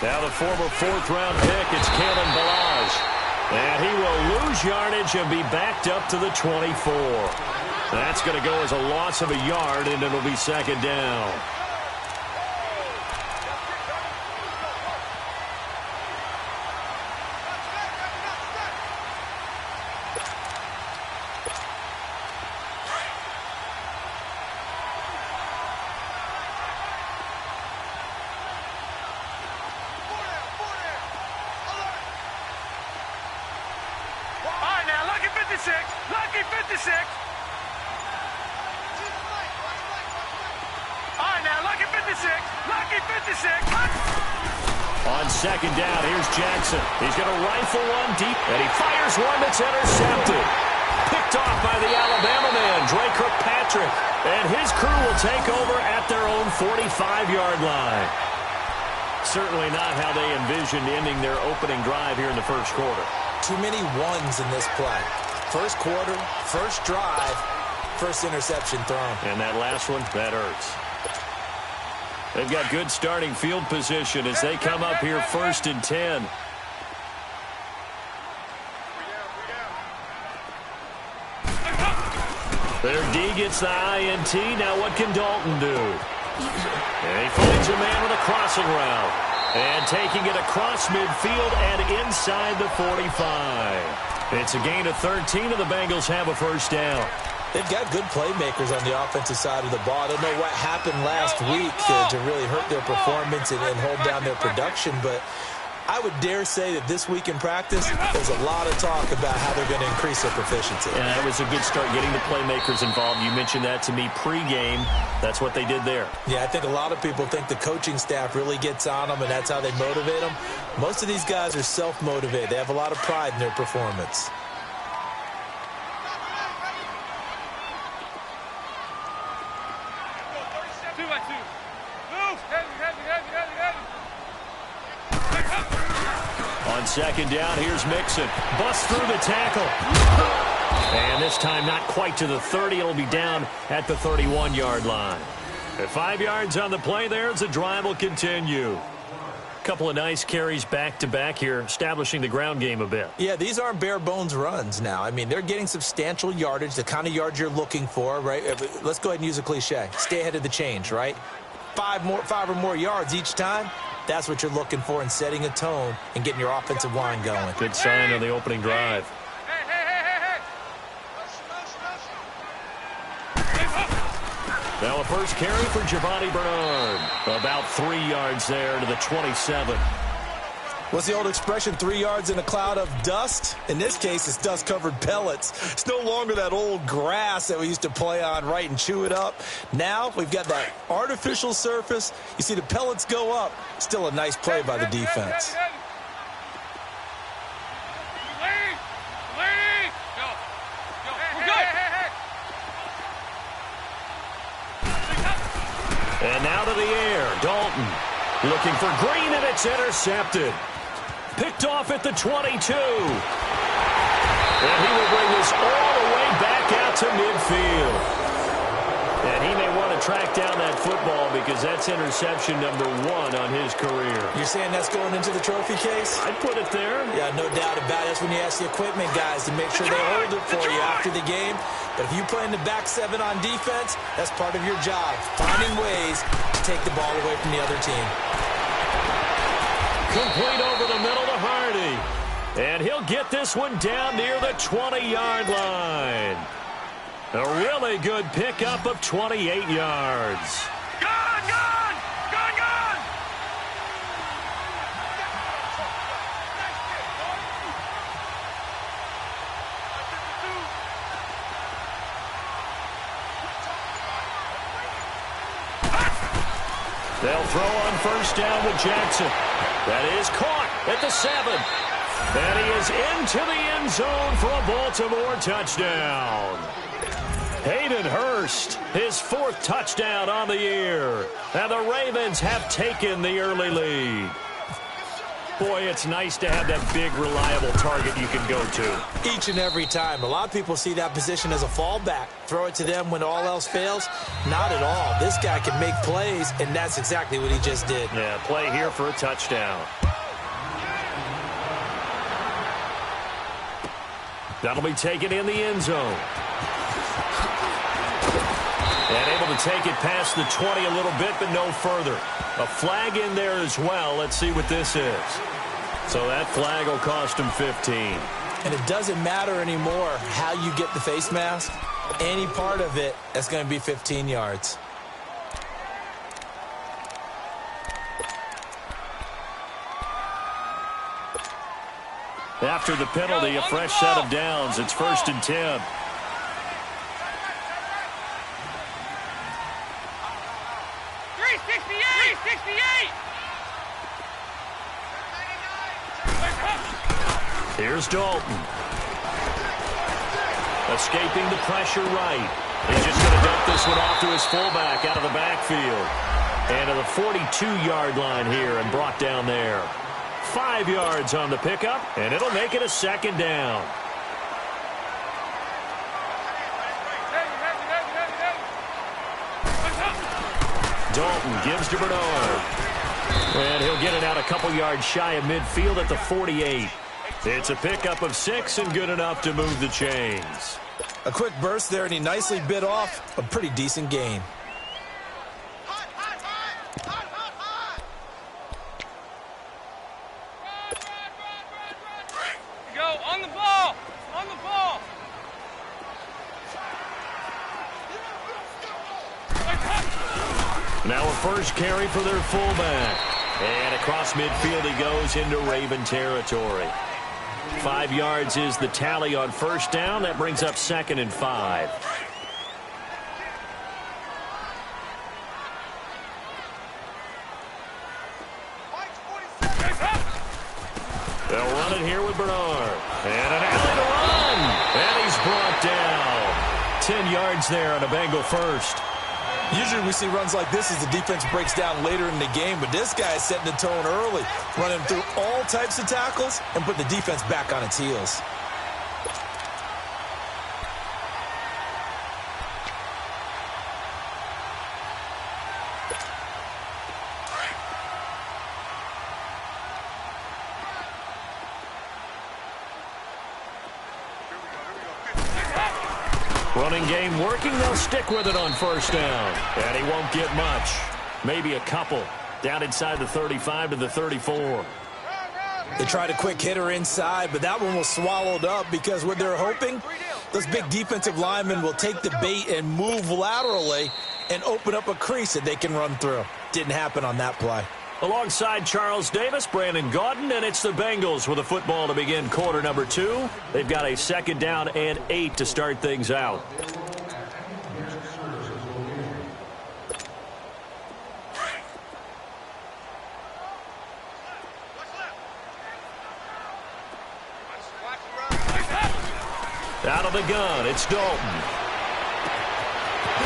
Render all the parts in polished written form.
Now the former fourth-round pick, it's Kalen Balazs. And he will lose yardage and be backed up to the 24. That's going to go as a loss of a yard, and it'll be second down. Lucky 56. All right, now, lucky 56. Lucky 56. On second down, here's Jackson. He's going to rifle one deep, and he fires one that's intercepted. Picked off by the Alabama man, Dre Kirkpatrick. And his crew will take over at their own 45-yard line. Certainly not how they envisioned ending their opening drive here in the first quarter. Too many ones in this play. First quarter, first drive, first interception thrown. And that last one, that hurts. They've got good starting field position as they come up here 1st and 10. Their D gets the INT. Now what can Dalton do? And he finds a man with a crossing route. And taking it across midfield and inside the 45. It's a gain of 13, and the Bengals have a first down. They've got good playmakers on the offensive side of the ball. I don't know what happened last week to really hurt their performance and hold down their production, but I would dare say that this week in practice, there's a lot of talk about how they're going to increase their proficiency. And that was a good start, getting the playmakers involved. You mentioned that to me pregame. That's what they did there. Yeah, I think a lot of people think the coaching staff really gets on them, and that's how they motivate them. Most of these guys are self-motivated. They have a lot of pride in their performance. On second down, here's Mixon. Busts through the tackle. And this time not quite to the 30. It'll be down at the 31-yard line. At 5 yards on the play there, the drive will continue. Couple of nice carries back-to-back here, establishing the ground game a bit. Yeah, these aren't bare-bones runs now. I mean, they're getting substantial yardage, the kind of yards you're looking for, right? Let's go ahead and use a cliche. Stay ahead of the change, right? 5 or more yards each time. That's what you're looking for in setting a tone and getting your offensive line going. Good sign on the opening drive. Now a first carry for Giovanni Bernard. About 3 yards there to the 27. What's the old expression, 3 yards in a cloud of dust? In this case, it's dust-covered pellets. It's no longer that old grass that we used to play on, right, and chew it up. Now we've got that artificial surface. You see the pellets go up. Still a nice play by the defense. And now to the air, Dalton looking for Green, and it's intercepted. Picked off at the 22. And he will bring this all the way back out to midfield. And he may want to track down that football because that's interception number 1 on his career. You're saying that's going into the trophy case? I'd put it there. Yeah, no doubt about it. That's when you ask the equipment guys to make sure they hold it for you after the game. But if you play in the back 7 on defense, that's part of your job, finding ways to take the ball away from the other team. Complete over the middle to Hardy. And he'll get this one down near the 20-yard line. A really good pickup of 28 yards. Gone! They'll throw on first down with Jackson. That is caught at the 7. And he is into the end zone for a Baltimore touchdown. Hayden Hurst, his 4th touchdown on the year. And the Ravens have taken the early lead. Boy, it's nice to have that big, reliable target you can go to. Each and every time. A lot of people see that position as a fallback. Throw it to them when all else fails. Not at all. This guy can make plays, and that's exactly what he just did. Yeah, play here for a touchdown. That'll be taken in the end zone. And able to take it past the 20 a little bit, but no further. A flag in there as well. Let's see what this is. So that flag will cost him 15. And it doesn't matter anymore how you get the face mask. Any part of it, that's going to be 15 yards. After the penalty, a fresh set of downs. It's 1st and 10. Here's Dalton. Escaping the pressure right. He's just going to dump this one off to his fullback out of the backfield. And to the 42-yard line here and brought down there. 5 yards on the pickup, and it'll make it a 2nd down. Dalton gives to Bernard. And he'll get it out a couple yards shy of midfield at the 48. It's a pickup of 6 and good enough to move the chains. A quick burst there, and he nicely bit off a pretty decent gain. Go, on the ball! On the ball! Now a first carry for their fullback. And across midfield he goes into Raven territory. 5 yards is the tally on first down. That brings up 2nd and 5. They'll run it here with Bernard. And an alley to run. And he's brought down. 10 yards there on a Bengal first. Usually we see runs like this as the defense breaks down later in the game, but this guy is setting the tone early, running through all types of tackles and putting the defense back on its heels. Running game working. They'll stick with it on first down. And he won't get much. Maybe a couple. Down inside the 35 to the 34. They tried a quick hitter inside, but that one was swallowed up because what they're hoping, those big defensive linemen will take the bait and move laterally and open up a crease that they can run through. Didn't happen on that play. Alongside Charles Davis, Brandon Gaudin, and it's the Bengals with a football to begin quarter number 2. They've got a 2nd down and 8 to start things out. Out of the gun, it's Dalton.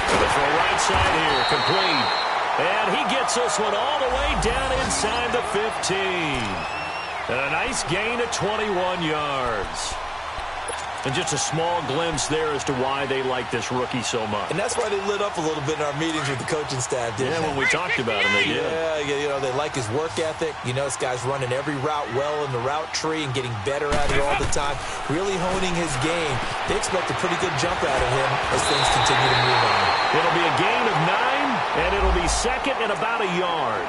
To the throw right side here, complete. And he gets this one all the way down inside the 15. And a nice gain of 21 yards. And just a small glimpse there as to why they like this rookie so much. And that's why they lit up a little bit in our meetings with the coaching staff, didn't they? Yeah, when we talked about him, they did. Yeah, you know, they like his work ethic. You know, this guy's running every route well in the route tree and getting better at it all the time, really honing his game. They expect a pretty good jump out of him as things continue to move on. It'll be a gain of 9, and it'll be 2nd and about a yard.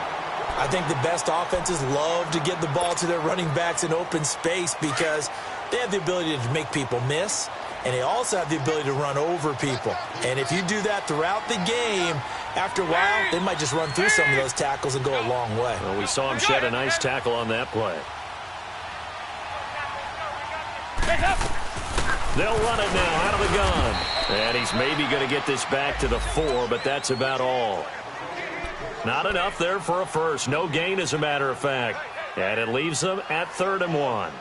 I think the best offenses love to get the ball to their running backs in open space because they have the ability to make people miss, and they also have the ability to run over people. And if you do that throughout the game, after a while, they might just run through some of those tackles and go a long way. Well, we saw him shed a nice tackle on that play. They'll run it now out of the gun. And he's maybe going to get this back to the 4, but that's about all. Not enough there for a first. No gain, as a matter of fact. And it leaves them at 3rd and 1.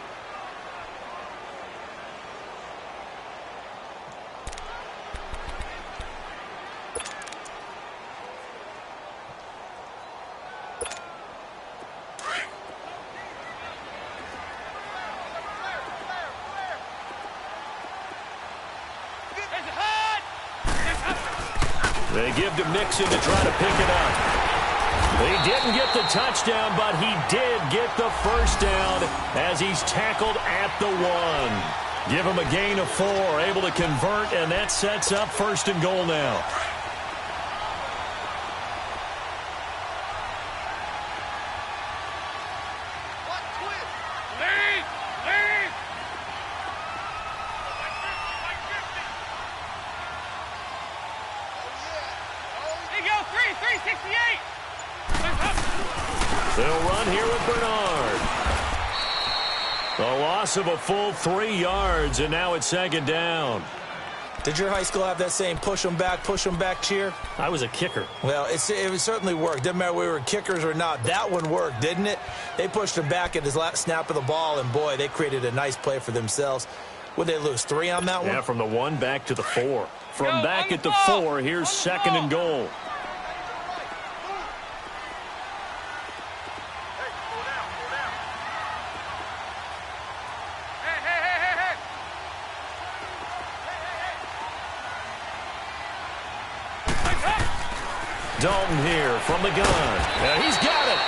They give to Mixon to try to pick it up. He didn't get the touchdown, but he did get the first down as he's tackled at the 1. Give him a gain of 4, able to convert, and that sets up 1st and goal now. They'll run here with Bernard. A loss of a full 3 yards, and now it's 2nd down. Did your high school have that same push them back cheer? I was a kicker. Well, it certainly worked. Didn't matter whether we were kickers or not. That one worked, didn't it? They pushed him back at his last snap of the ball, and boy, they created a nice play for themselves. Would they lose 3 on that one? Yeah, from the 1 back to the 4. From back at the 4, here's 2nd and goal. Dalton here from the gun. And he's got it.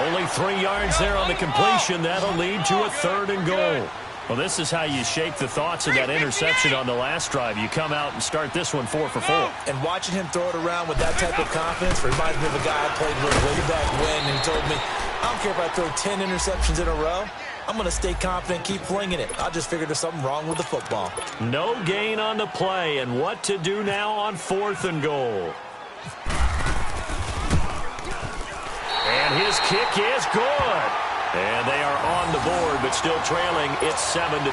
Only 3 yards there on the completion. That'll lead to a 3rd and goal. Well, this is how you shake the thoughts of that interception on the last drive. You come out and start this one 4 for 4. And watching him throw it around with that type of confidence reminds me of a guy I played with way back when, and he told me, I don't care if I throw 10 interceptions in a row. I'm going to stay confident, keep flinging it. I just figured there's something wrong with the football. No gain on the play, and what to do now on 4th and goal. And his kick is good. And they are on the board, but still trailing. It's 7-3.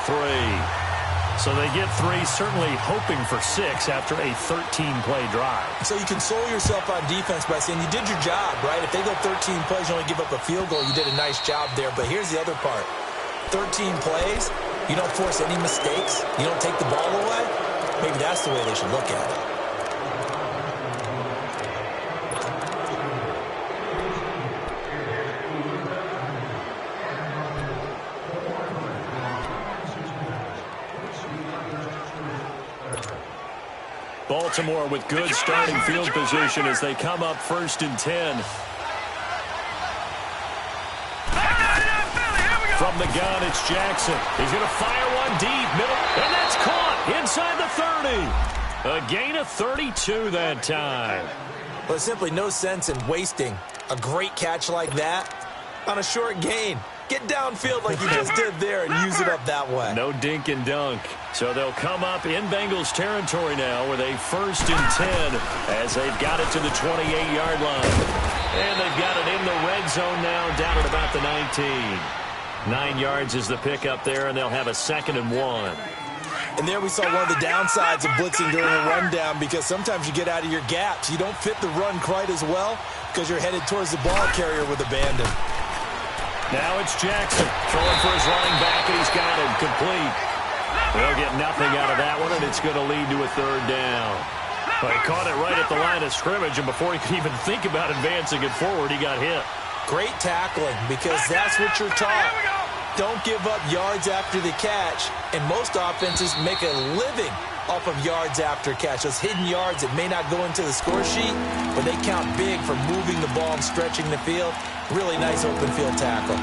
So they get 3, certainly hoping for 6 after a 13-play drive. So you console yourself on defense by saying you did your job, right? If they go 13 plays, you only give up a field goal, you did a nice job there. But here's the other part. 13 plays, you don't force any mistakes, you don't take the ball away. Maybe that's the way they should look at it. Baltimore with good starting field position as they come up 1st and 10. From the gun, it's Jackson. He's going to fire one deep, middle, and that's caught inside the 30. A gain of 32 that time. Well, there's simply no sense in wasting a great catch like that on a short gain. Get downfield like you just did there and use it up that way. No dink and dunk. So they'll come up in Bengals territory now with a 1st and 10 as they've got it to the 28-yard line. And they've got it in the red zone now down at about the 19. 9 yards is the pickup there, and they'll have a 2nd and 1. And there we saw one of the downsides of blitzing during a rundown, because sometimes you get out of your gaps. You don't fit the run quite as well because you're headed towards the ball carrier with abandon. Now it's Jackson throwing for his running back, and he's got him complete. They'll get nothing out of that one, and it's going to lead to a 3rd down. But he caught it right at the line of scrimmage, and before he could even think about advancing it forward, he got hit. Great tackling, because that's what you're taught. Don't give up yards after the catch, and most offenses make a living off of yards after catch. Those hidden yards that may not go into the score sheet, but they count big for moving the ball and stretching the field. Really nice open field tackle.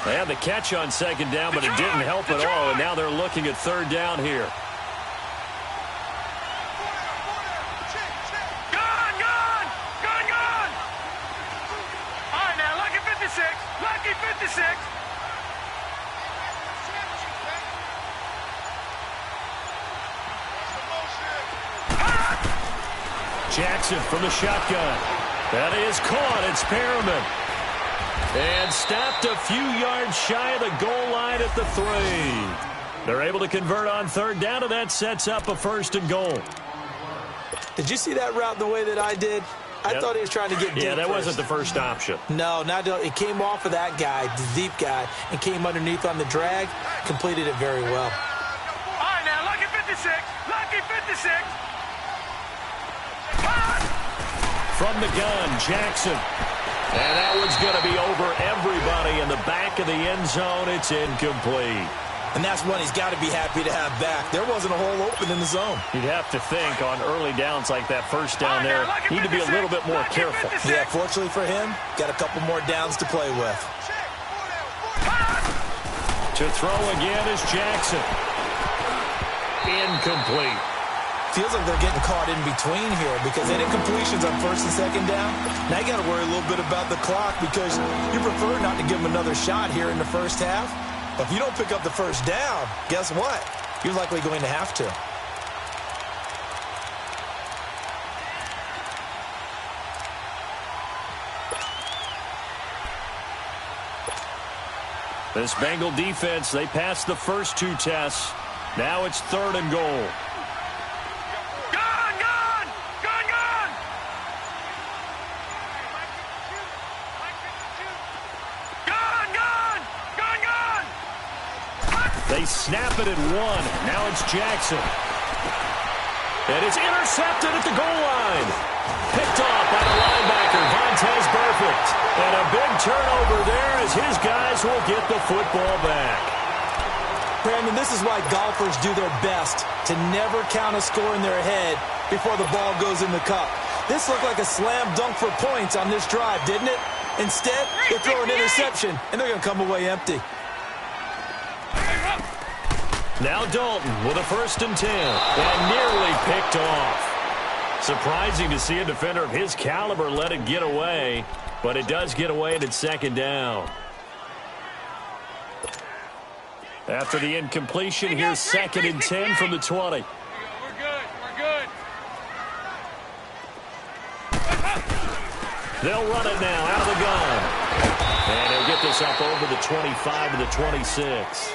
They had the catch on 2nd down, but it didn't help at all, and now they're looking at 3rd down here. Jackson from the shotgun. That is caught. It's Perriman. And stopped a few yards shy of the goal line at the 3. They're able to convert on 3rd down, and that sets up a 1st and goal. Did you see that route the way that I did? I thought he was trying to get deep. Yeah, that wasn't the first option. No, it came off of that guy, the deep guy, and came underneath on the drag. Completed it very well. All right, now, lucky 56. Lucky 56. From the gun, Jackson. And that one's going to be over everybody in the back of the end zone. It's incomplete. And that's one he's got to be happy to have back. There wasn't a hole open in the zone. You'd have to think on early downs like that first down there, need to be a little bit more careful. Yeah, fortunately for him, got a couple more downs to play with. To throw again is Jackson. Incomplete. Feels like they're getting caught in between here because any completions on first and second down, now you got to worry a little bit about the clock because you prefer not to give them another shot here in the first half. But if you don't pick up the first down, guess what? You're likely going to have to. This Bengal defense, they passed the first two tests. Now it's 3rd and goal. They snap it at 1. Now it's Jackson. And it's intercepted at the goal line. Picked off by the linebacker, Vontaze Burfict. And a big turnover there as his guys will get the football back. Brandon, this is why golfers do their best to never count a score in their head before the ball goes in the cup. This looked like a slam dunk for points on this drive, didn't it? Instead, they throw an interception, and they're going to come away empty. Now Dalton with a 1st and 10, and nearly picked off. Surprising to see a defender of his caliber let it get away, but it does get away and it's 2nd down. After the incompletion, here's 2nd and 10 from the 20. We're good. They'll run it now out of the gun. And he'll get this up over the 25 to the 26.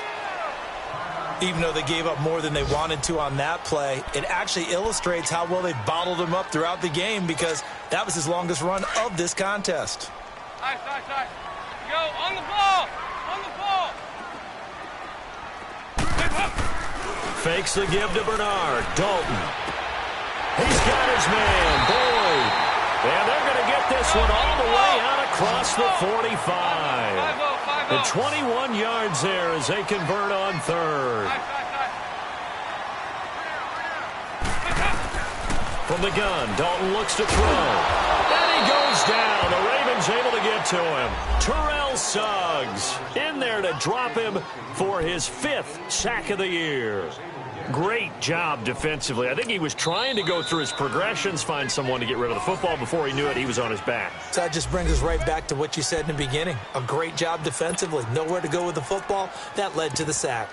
Even though they gave up more than they wanted to on that play, it actually illustrates how well they bottled him up throughout the game because that was his longest run of this contest. Nice. Go, on the ball. Fakes the give to Bernard. Dalton. He's got his man, Boyd. And they're going to get this one all the way out across the 45. The 21 yards there as they convert on 3rd. From the gun, Dalton looks to throw. And he goes down. The Ravens able to get to him. Terrell Suggs in there to drop him for his 5th sack of the year. Great job defensively. I think he was trying to go through his progressions, find someone to get rid of the football. Before he knew it, he was on his back. So that just brings us right back to what you said in the beginning. A great job defensively. Nowhere to go with the football. That led to the sack.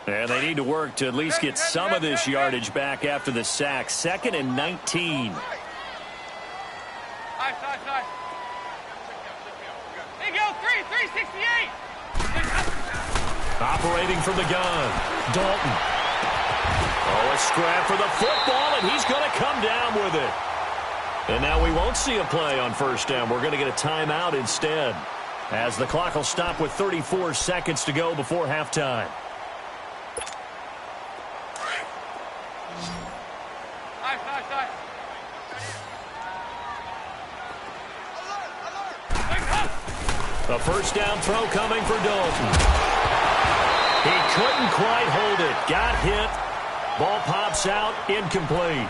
And they need to work to at least get some of this yardage back after the sack. 2nd and 19. Nice. There you go, 368. Operating from the gun, Dalton. Oh, a scrap for the football, and he's going to come down with it. And now we won't see a play on 1st down. We're going to get a timeout instead, as the clock will stop with 34 seconds to go before halftime. A 1st down throw coming for Dalton. He couldn't quite hold it. Got hit. Ball pops out. Incomplete.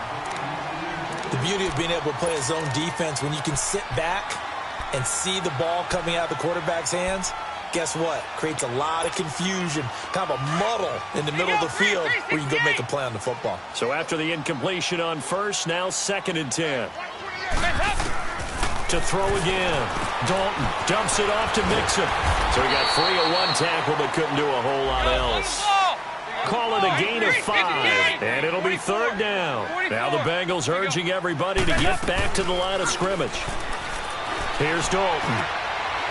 The beauty of being able to play a zone defense when you can sit back and see the ball coming out of the quarterback's hands, guess what? Creates a lot of confusion, kind of a muddle in the middle of the field where you can go make a play on the football. So after the incompletion on 1st, now 2nd and 10. To throw again. Dalton dumps it off to Mixon. So he got free of 1 tackle but couldn't do a whole lot else. Call it a gain of 5, and it'll be 3rd down. Now the Bengals urging everybody to get back to the line of scrimmage. Here's Dalton.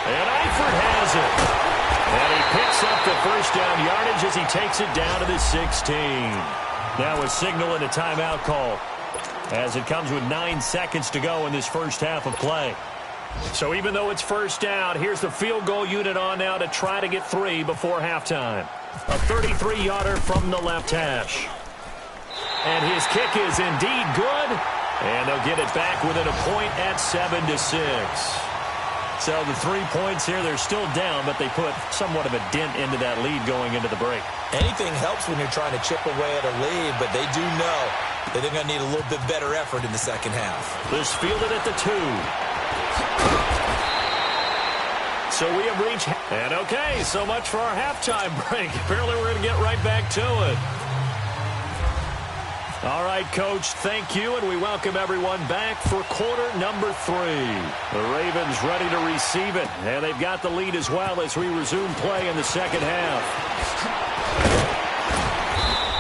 And Eifert has it. And he picks up the 1st down yardage as he takes it down to the 16. Now a signal and a timeout call, as it comes with 9 seconds to go in this first half of play. So even though it's 1st down, here's the field goal unit on now to try to get 3 before halftime. A 33-yarder from the left hash. And his kick is indeed good. And they'll get it back within a point at 7-6. So the 3 points here, they're still down, but they put somewhat of a dent into that lead going into the break. Anything helps when you're trying to chip away at a lead, but they do know that they're going to need a little bit better effort in the second half. This fielded at the 2. So we have reached, and okay, so much for our halftime break. Apparently we're going to get right back to it. All right, Coach, thank you, and we welcome everyone back for quarter number 3. The Ravens ready to receive it, and they've got the lead as well as we resume play in the second half.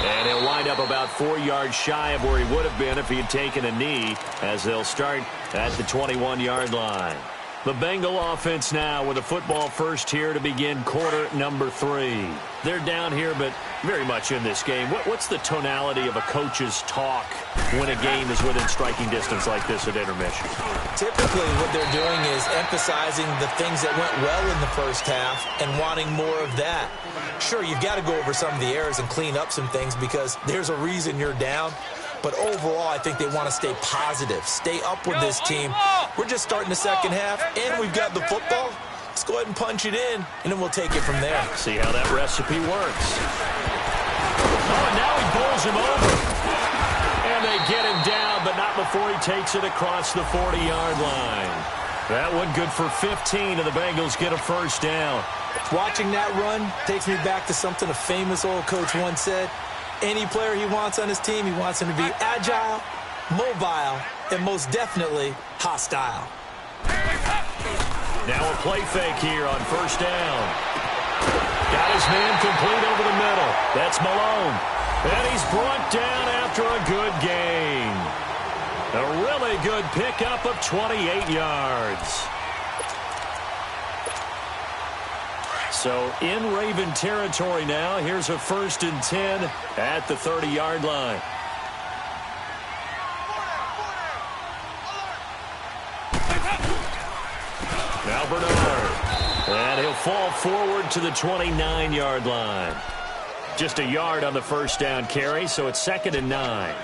And he'll wind up about 4 yards shy of where he would have been if he had taken a knee, as they'll start at the 21-yard line. The Bengal offense now with a football first here to begin quarter number 3. They're down here, but very much in this game. What's the tonality of a coach's talk when a game is within striking distance like this at intermission? Typically, what they're doing is emphasizing the things that went well in the first half and wanting more of that. Sure, you've got to go over some of the errors and clean up some things because there's a reason you're down. But overall, I think they want to stay positive, stay up with this team. We're just starting the second half, and we've got the football. Let's go ahead and punch it in, and then we'll take it from there. See how that recipe works. Oh, and now he bowls him over. And they get him down, but not before he takes it across the 40-yard line. That one good for 15, and the Bengals get a first down. Watching that run takes me back to something a famous old coach once said. Any player he wants on his team, he wants him to be agile, mobile, and most definitely hostile. Now a play fake here on first down. Got his man complete over the middle. That's Malone. And he's brought down after a good gain. A really good pickup of 28 yards. So in Raven territory now. Here's a 1st and 10 at the 30-yard line. Now Bernard. And he'll fall forward to the 29-yard line. Just a yard on the first down carry, so it's 2nd and 9.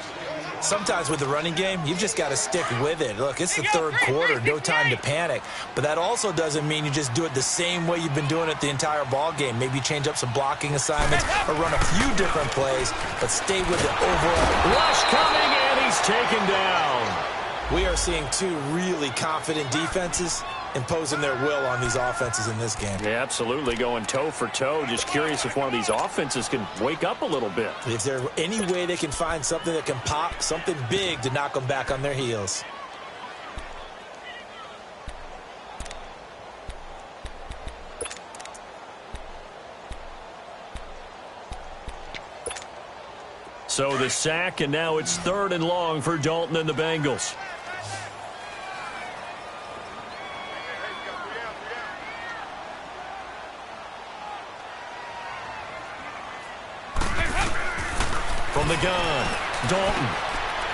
Sometimes with the running game, you've just got to stick with it. Look, it's the third quarter, no time to panic. But that also doesn't mean you just do it the same way you've been doing it the entire ball game. Maybe change up some blocking assignments or run a few different plays, but stay with the overall. Rush coming, and he's taken down. We are seeing 2 really confident defenses imposing their will on these offenses in this game. Yeah, absolutely, going toe for toe. Just curious if one of these offenses can wake up a little bit. Is there any way they can find something that can pop, something big to knock them back on their heels? So the sack, and now it's 3rd and long for Dalton and the Bengals. From the gun, Dalton.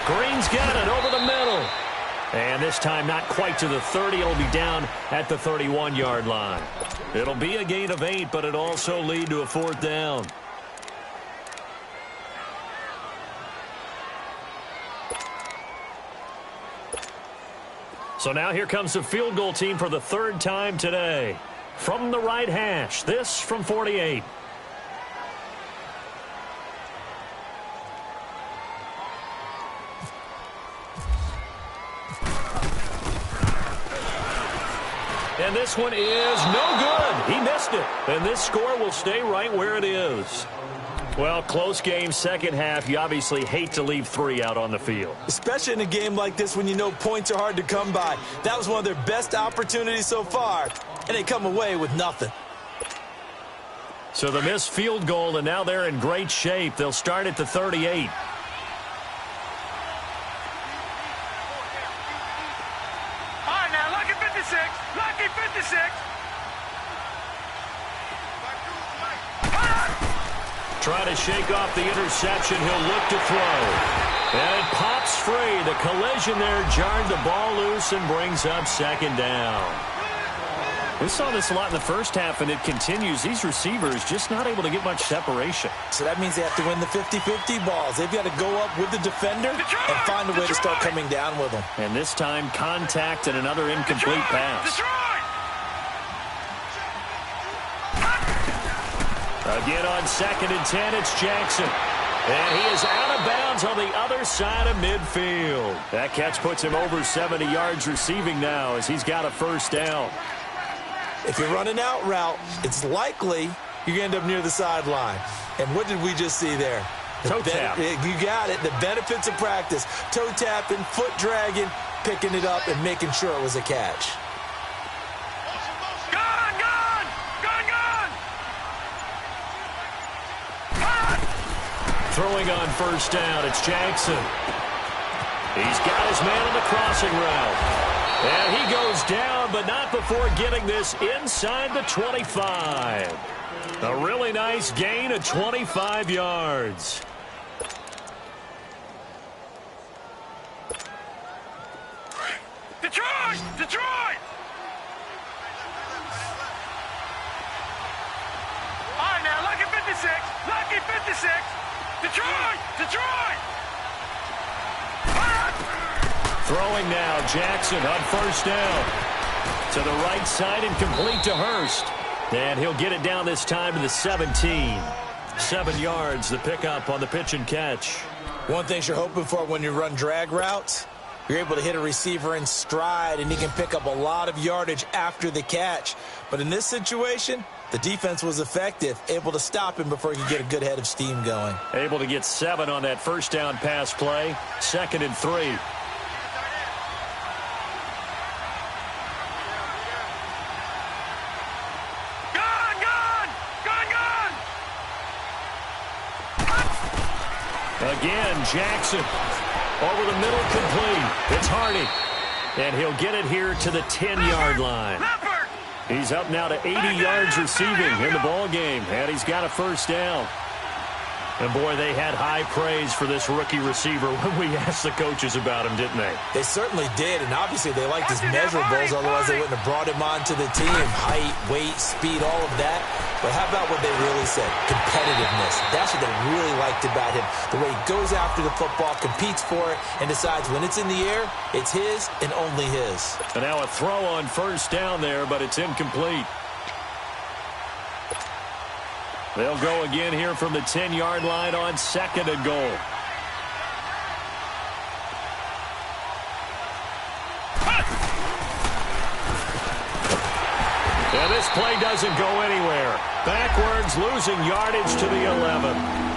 Green's got it over the middle. And this time not quite to the 30. It'll be down at the 31-yard line. It'll be a gain of 8, but it'll also lead to a 4th down. So now here comes the field goal team for the 3rd time today. From the right hash, this from 48. And this one is no good. He missed it. And this score will stay right where it is. Well, close game, second half. You obviously hate to leave 3 out on the field. Especially in a game like this when you know points are hard to come by. That was one of their best opportunities so far, and they come away with nothing. So the missed field goal, and now they're in great shape. They'll start at the 38. Lucky 56. Try to shake off the interception. He'll look to throw. And it pops free. The collision there jarred the ball loose and brings up 2nd down. We saw this a lot in the first half, and it continues. These receivers just not able to get much separation. So that means they have to win the 50-50 balls. They've got to go up with the defender and find a way to start coming down with them. And this time, contact and another incomplete pass. Again on 2nd and 10, it's Jackson. And he is out of bounds on the other side of midfield. That catch puts him over 70 yards receiving now as he's got a first down. If you're running out route, it's likely you're going to end up near the sideline. And what did we just see there? Toe tap. You got it. The benefits of practice. Toe tapping, foot dragging, picking it up, and making sure it was a catch. Throwing on first down, it's Jackson. He's got his man on the crossing route. And he goes down, but not before getting this inside the 25. A really nice gain of 25 yards. Detroit! Detroit! All right, now, lucky 56. Lucky 56. Detroit! Detroit! Throwing now, Jackson on first down. To the right side and complete to Hurst. And he'll get it down this time to the 17. 7 yards, the pickup on the pitch and catch. One thing you're hoping for when you run drag routes, you're able to hit a receiver in stride, and he can pick up a lot of yardage after the catch. But in this situation, the defense was effective, able to stop him before he could get a good head of steam going. Able to get 7 on that first down pass play. 2nd and 3. Again, Jackson over the middle, complete. It's Hardy. And he'll get it here to the 10-yard line. He's up now to 80 yards receiving in the ball game, and he's got a first down. And, boy, they had high praise for this rookie receiver when we asked the coaches about him, didn't they? They certainly did, and obviously they liked his measurables, otherwise they wouldn't have brought him onto the team. Height, weight, speed, all of that. But how about what they really said? Competitiveness. That's what they really liked about him. The way he goes after the football, competes for it, and decides when it's in the air, it's his and only his. And now a throw on first down there, but it's incomplete. They'll go again here from the 10-yard line on 2nd and goal. And this play doesn't go anywhere. Backwards, losing yardage to the 11.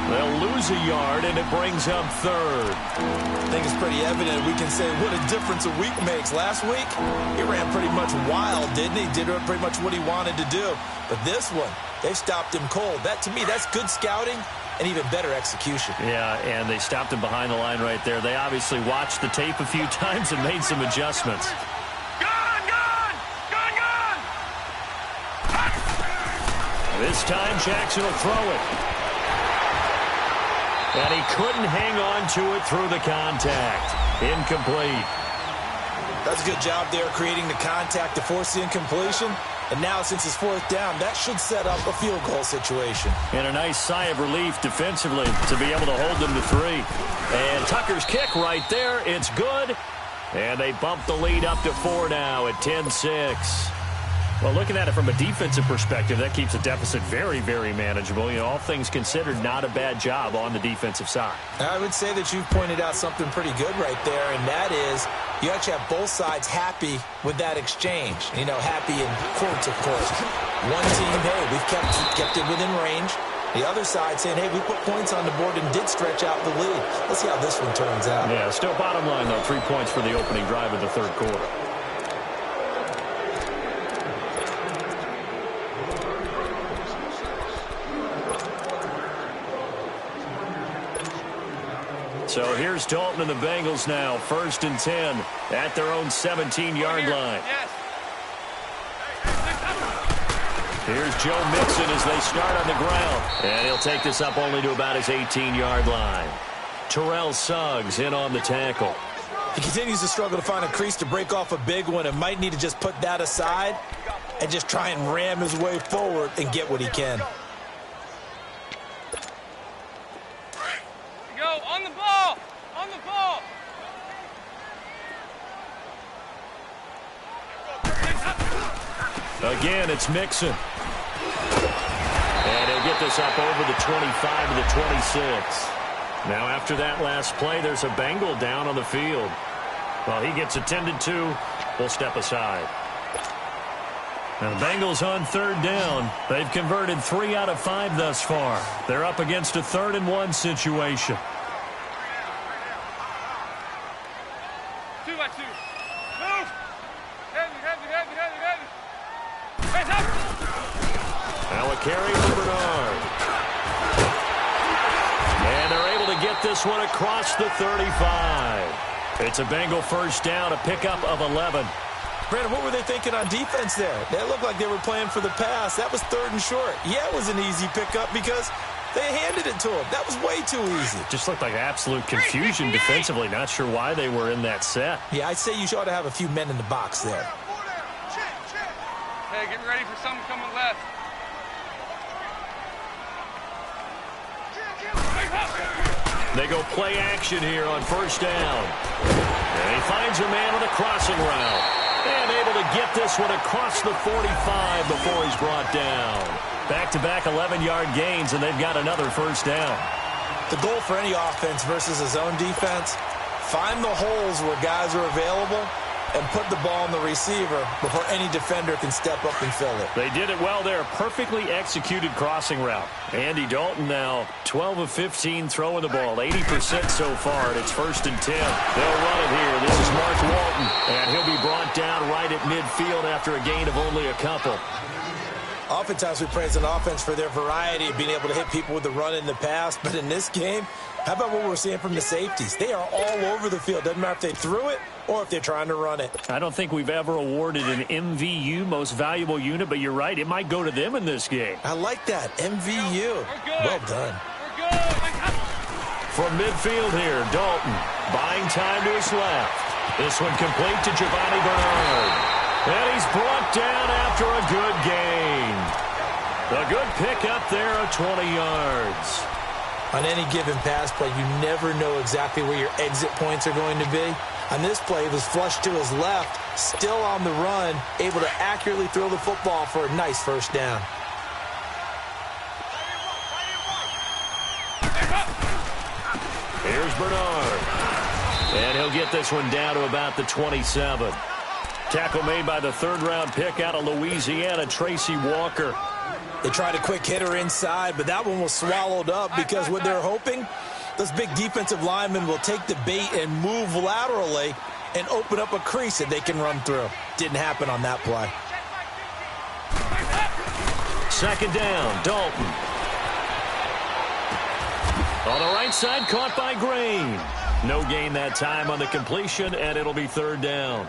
They'll lose a yard, and it brings up 3rd. I think it's pretty evident we can say what a difference a week makes. Last week, he ran pretty much wild, didn't he? Did pretty much what he wanted to do. But this one, they stopped him cold. That, to me, that's good scouting and even better execution. Yeah, and they stopped him behind the line right there. They obviously watched the tape a few times and made some adjustments. This time, Jackson will throw it. And he couldn't hang on to it through the contact. Incomplete. That's a good job there creating the contact to force the incompletion. And now, since it's 4th down, that should set up a field goal situation. And a nice sigh of relief defensively to be able to hold them to 3. And Tucker's kick right there. It's good. And they bump the lead up to 4 now at 10-6. Well, looking at it from a defensive perspective, that keeps the deficit very, very manageable. You know, all things considered, not a bad job on the defensive side. I would say that you've pointed out something pretty good right there, and that is you actually have both sides happy with that exchange. You know, happy in quotes, of course. One team, hey, we've kept it within range. The other side saying, hey, we put points on the board and did stretch out the lead. Let's see how this one turns out. Yeah, still bottom line, though, 3 points for the opening drive of the 3rd quarter. So here's Dalton and the Bengals now, 1st and 10 at their own 17-yard line. Here's Joe Mixon as they start on the ground. And he'll take this up only to about his 18-yard line. Terrell Suggs in on the tackle. He continues to struggle to find a crease to break off a big one and might need to just put that aside and just try and ram his way forward and get what he can. On the ball! On the ball! Again, it's Mixon. And he'll get this up over the 25 to the 26. Now after that last play, there's a Bengal down on the field. While he gets attended to, we'll step aside. Now the Bengals on third down. They've converted 3 out of 5 thus far. They're up against a 3rd and 1 situation. 2 by 2. Move. Heavy. Hands up. Now a carry for Bernard. And they're able to get this one across the 35. It's a Bengal first down, a pickup of 11. Brandon, what were they thinking on defense there? That looked like they were playing for the pass. That was 3rd and short. Yeah, it was an easy pickup because they handed it to him. That was way too easy. Just looked like absolute confusion defensively. Not sure why they were in that set. Yeah, I'd say you ought to have a few men in the box there. Hey, get ready for something coming left. They go play action here on first down. And he finds a man with a crossing route. And able to get this one across the 45 before he's brought down. Back-to-back 11-yard gains, and they've got another first down. The goal for any offense versus a zone defense, find the holes where guys are available and put the ball on the receiver before any defender can step up and fill it. They did it well there. Perfectly executed crossing route. Andy Dalton now 12 of 15 throwing the ball. 80% so far, and it's 1st and 10. They'll run it here. This is Mark Walton, and he'll be brought down right at midfield after a gain of only a couple. Oftentimes we praise an offense for their variety of being able to hit people with the run in the pass, but in this game, how about what we're seeing from the safeties? They are all over the field. Doesn't matter if they threw it or if they're trying to run it. I don't think we've ever awarded an MVU, most valuable unit, but you're right. It might go to them in this game. I like that. MVU. Well done. We're good. From midfield here, Dalton buying time to his left. This one complete to Giovanni Bernard. And he's brought down after a good gain. A good pickup there of 20 yards. On any given pass play, you never know exactly where your exit points are going to be. On this play, it was flushed to his left, still on the run, able to accurately throw the football for a nice first down. Here's Bernard. And he'll get this one down to about the 27. Tackle made by the 3rd-round pick out of Louisiana, Tracy Walker. They tried a quick hitter inside, but that one was swallowed up because what they're hoping, those big defensive linemen will take the bait and move laterally and open up a crease that they can run through. Didn't happen on that play. 2nd down, Dalton. On the right side, caught by Green. No gain that time on the completion, and it'll be 3rd down.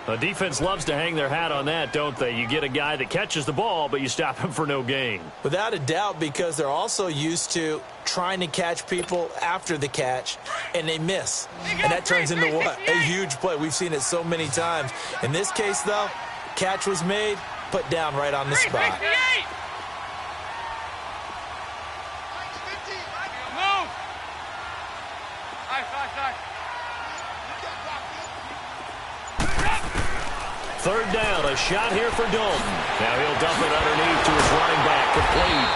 The defense loves to hang their hat on that, don't they? You get a guy that catches the ball, but you stop him for no gain. Without a doubt, because they're also used to trying to catch people after the catch, and they miss. And that turns into what? A huge play. We've seen it so many times. In this case, though, catch was made, put down right on the spot. Third down, a shot here for Dalton. Now he'll dump it underneath to his running back, complete.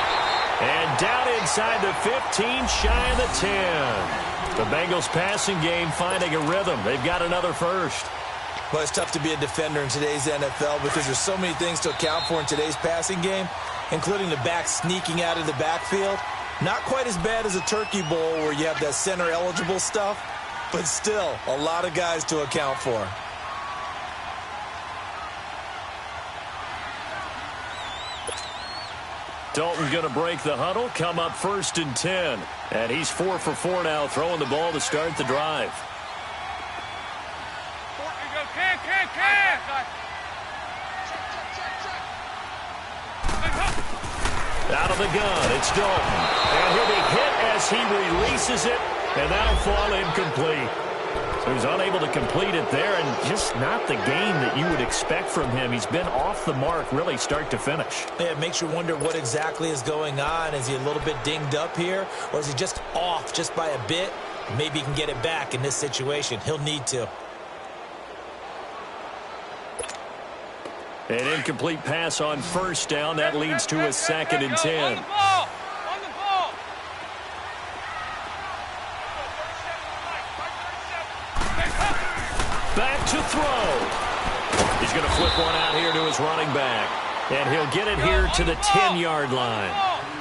And down inside the 15, shy of the 10. The Bengals passing game finding a rhythm. They've got another first. Well, it's tough to be a defender in today's NFL because there's so many things to account for in today's passing game, including the back sneaking out of the backfield. Not quite as bad as a turkey bowl where you have that center-eligible stuff, but still a lot of guys to account for. Dalton going to break the huddle, come up 1st and 10. And he's 4 for 4 now, throwing the ball to start the drive. Out of the gun, it's Dalton. And he'll be hit as he releases it, and that'll fall incomplete. So he's unable to complete it there, and just not the game that you would expect from him. He's been off the mark, really, start to finish. Yeah, it makes you wonder what exactly is going on. Is he a little bit dinged up here, or is he just off just by a bit? Maybe he can get it back in this situation. He'll need to. An incomplete pass on 1st down. That leads to a 2nd and 10. He's going to flip one out here to his running back. And he'll get it here to the 10-yard line.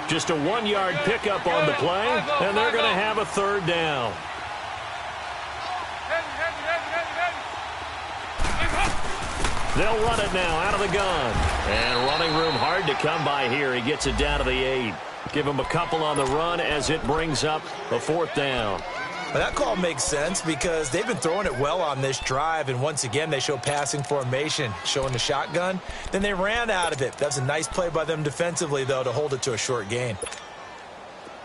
Just a 1-yard pickup on the play, and they're going to have a third down. They'll run it now out of the gun. And running room hard to come by here. He gets it down to the 8. Give him a couple on the run as it brings up a 4th down. Well, that call makes sense because they've been throwing it well on this drive, and once again they show passing formation, showing the shotgun. Then they ran out of it. That's a nice play by them defensively, though, to hold it to a short gain.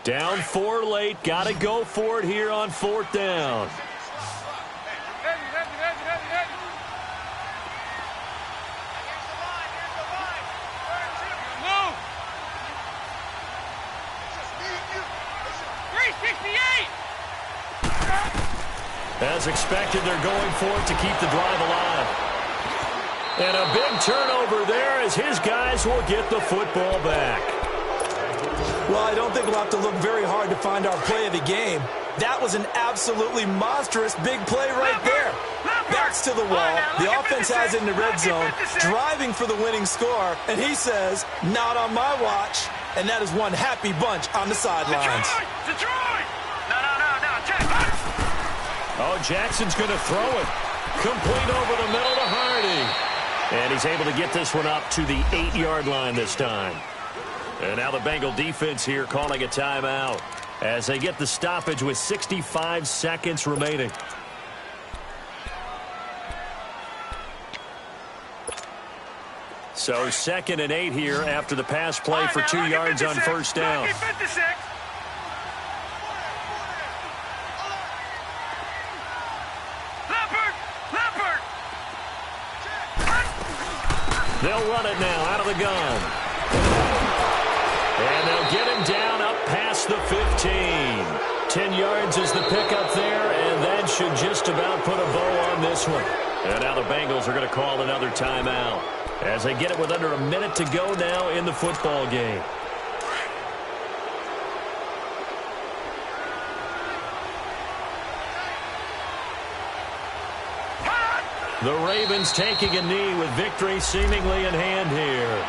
Down 4 late. Got to go for it here on 4th down. As expected, they're going for it to keep the drive alive. And a big turnover there as his guys will get the football back. Well, I don't think we'll have to look very hard to find our play of the game. That was an absolutely monstrous big play right there. Backs to the wall. The offense has it in the red zone, driving for the winning score. And he says, not on my watch. And that is one happy bunch on the sidelines. Detroit! No. Oh, Jackson's going to throw it. Complete over the middle to Hardy. And he's able to get this one up to the 8-yard line this time. And now the Bengal defense here calling a timeout as they get the stoppage with 65 seconds remaining. So 2nd and 8 here after the pass play for 2 yards on 1st down. They'll run it now out of the gun. And they'll get him down up past the 15. 10 yards is the pickup there, and that should just about put a bow on this one. And now the Bengals are going to call another timeout as they get it with under a minute to go now in the football game. The Ravens taking a knee with victory seemingly in hand here.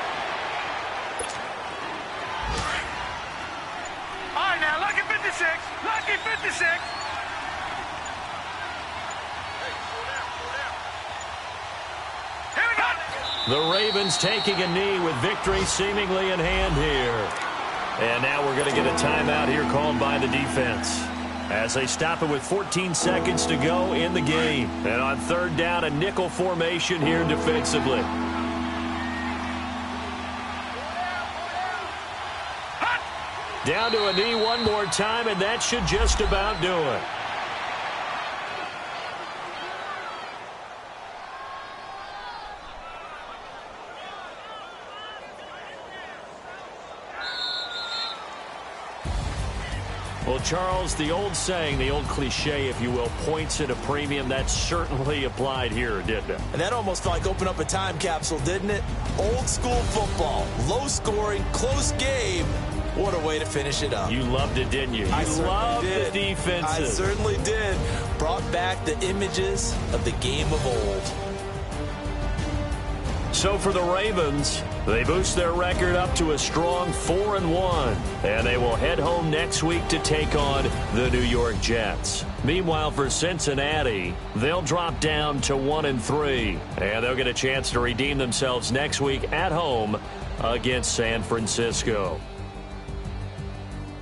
All right, now, lucky 56. Lucky 56. Here we go. The Ravens taking a knee with victory seemingly in hand here. And now we're going to get a timeout here called by the defense as they stop it with 14 seconds to go in the game. And on 3rd down, a nickel formation here defensively. Down to a knee one more time, and that should just about do it. Well, Charles, the old saying, the old cliche, if you will, points at a premium, that certainly applied here, didn't it? And that almost like opened up a time capsule, didn't it? Old school football, low scoring, close game. What a way to finish it up. You loved it, didn't you? You loved the defenses. I certainly did. Brought back the images of the game of old. So for the Ravens, they boost their record up to a strong 4-1, and they will head home next week to take on the New York Jets. Meanwhile, for Cincinnati, they'll drop down to 1-3, and they'll get a chance to redeem themselves next week at home against San Francisco.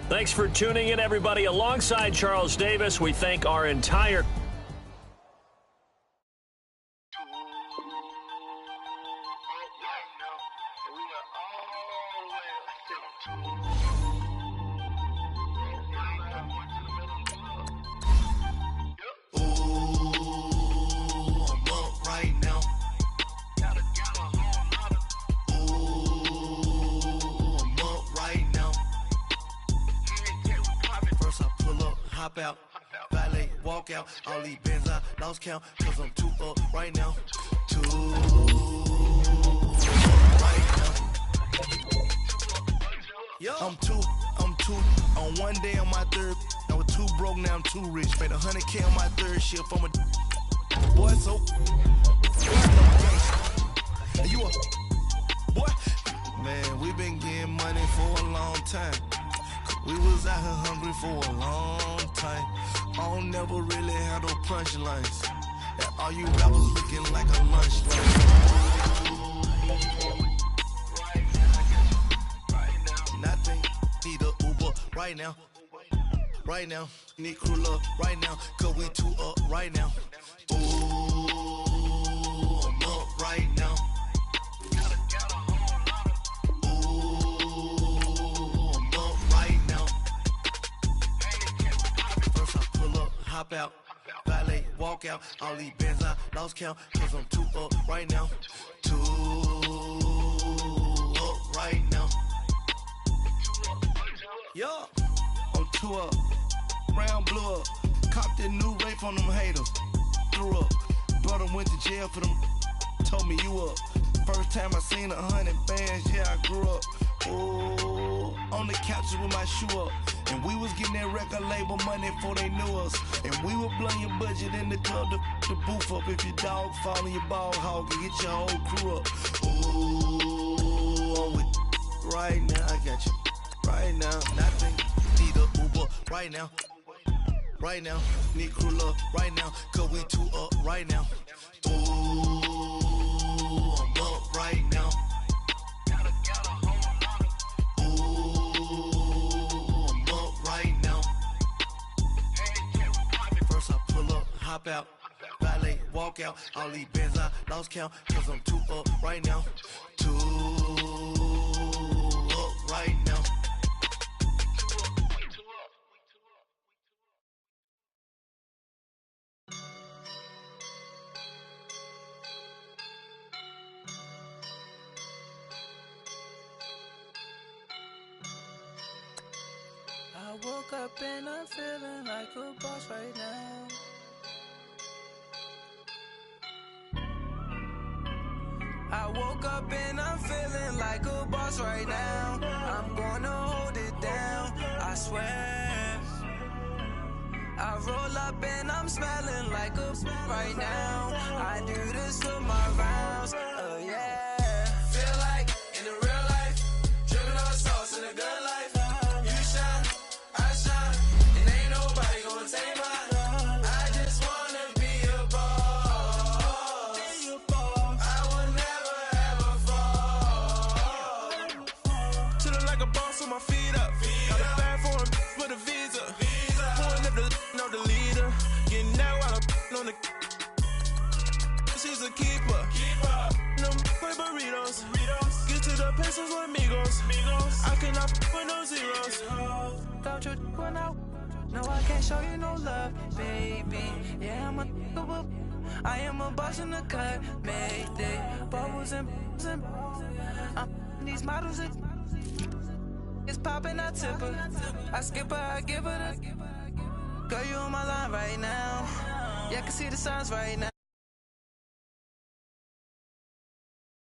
Thanks for tuning in, everybody. Alongside Charles Davis, we thank our entire out, valet, walk out, all these bands I lost count, cause I'm too up right now, too right now. I'm too, on one day on my third, I was too broke, now I'm too rich, made 100K on my third shift, I'm a boy, so time. We was out here hungry for a long time. I don't never really had no punchlines. And all you rappers looking like a lunch Nothing, need a Uber right now. Right now, need crew love right now. Cause we two up right now. Ooh, I'm up right now. Hop out, valet, walk out. All these bands I lost count, cause I'm too up right now. Too up right now. Yeah, I'm too up. Round blew up. Copped that new rape on them haters. Threw up. Brother went to jail for them. Told me you up. First time I seen 100 bands, yeah, I grew up. Ooh, on the couches with my shoe up. And we was getting that record label money before they knew us. And we were blowing your budget in the club to the booth up. If your dog fall in your ball hog and get your whole crew up. Ooh, I'm with right now, I got you. Right now, nothing, need a Uber right now. Right now, need crew love right now. Cause we two up right now. Ooh, I'm up right now. Hop out, valet, walk out. All these bands I lost count, cause I'm too up right now. Too up right now. I woke up and I'm feeling like a boss right now. I woke up and I'm feeling like a boss right now. I'm gonna hold it down, I swear. I roll up and I'm smelling like a right now. I do this for my rounds, oh yeah. Feel like in the real life, dripping on sauce in the good life. You shine, I shine, and ain't nobody gonna take mine. I just wanna be a boss. I would never ever fall. Chillin' like a boss with my feet up. Got a bag for him with a visa. Pulling up the leader. Getting that while I'm on the. She's a keeper. No burritos. Get to the pesos with amigos. I cannot with no zeros. Don't you run out? No, I can't show you no love, baby. Yeah, I am a boss in the cut. Mayday. Bubbles and these models are. It's popping, I tip her. I skip her, I give her the. Girl, you on my line right now. Yeah, I can see the signs right now.